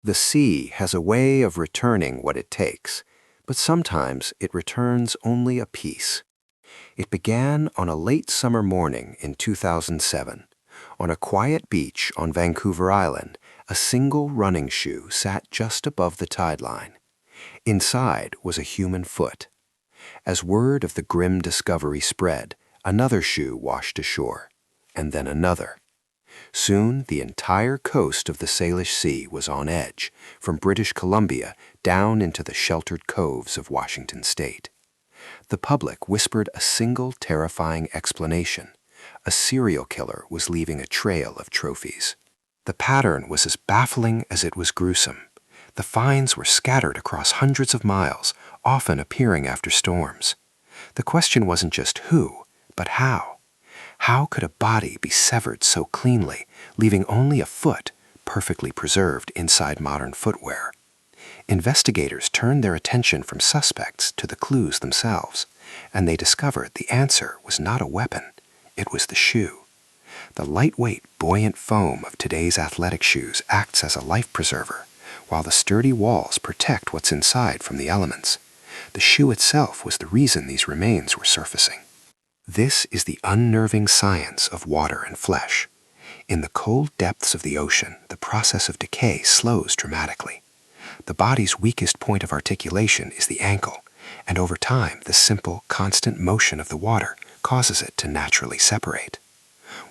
The sea has a way of returning what it takes, but sometimes it returns only a piece. It began on a late summer morning in 2007. On a quiet beach on Vancouver Island, a single running shoe sat just above the tide line. Inside was a human foot. As word of the grim discovery spread, another shoe washed ashore, and then another. Soon, the entire coast of the Salish Sea was on edge, from British Columbia down into the sheltered coves of Washington state. The public whispered a single terrifying explanation. A serial killer was leaving a trail of trophies. The pattern was as baffling as it was gruesome. The finds were scattered across hundreds of miles, often appearing after storms. The question wasn't just who, but how. How could a body be severed so cleanly, leaving only a foot, perfectly preserved inside modern footwear? Investigators turned their attention from suspects to the clues themselves, and they discovered the answer was not a weapon, it was the shoe. The lightweight, buoyant foam of today's athletic shoes acts as a life preserver, while the sturdy walls protect what's inside from the elements. The shoe itself was the reason these remains were surfacing. This is the unnerving science of water and flesh. In the cold depths of the ocean, the process of decay slows dramatically. The body's weakest point of articulation is the ankle, and over time, the simple, constant motion of the water causes it to naturally separate.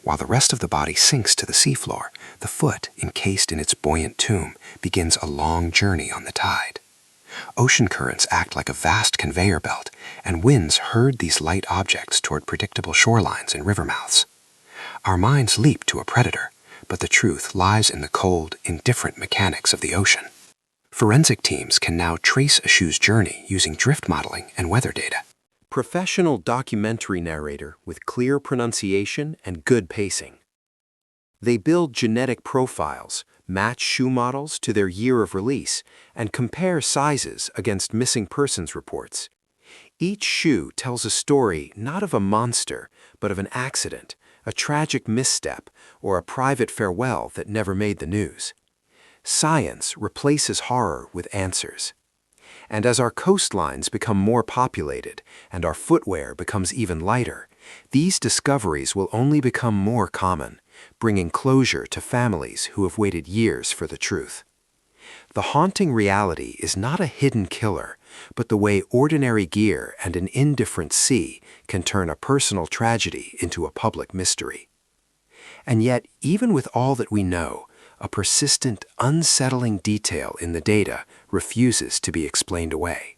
While the rest of the body sinks to the seafloor, the foot, encased in its buoyant tomb, begins a long journey on the tide. Ocean currents act like a vast conveyor belt, and winds herd these light objects toward predictable shorelines and river mouths. Our minds leap to a predator, but the truth lies in the cold, indifferent mechanics of the ocean. Forensic teams can now trace a shoe's journey using drift modeling and weather data. Professional documentary narrator with clear pronunciation and good pacing. They build genetic profiles, match shoe models to their year of release, and compare sizes against missing persons reports. Each shoe tells a story not of a monster, but of an accident, a tragic misstep, or a private farewell that never made the news. Science replaces horror with answers. And as our coastlines become more populated and our footwear becomes even lighter, these discoveries will only become more common, bringing closure to families who have waited years for the truth. The haunting reality is not a hidden killer, but the way ordinary gear and an indifferent sea can turn a personal tragedy into a public mystery. And yet, even with all that we know, a persistent, unsettling detail in the data refuses to be explained away.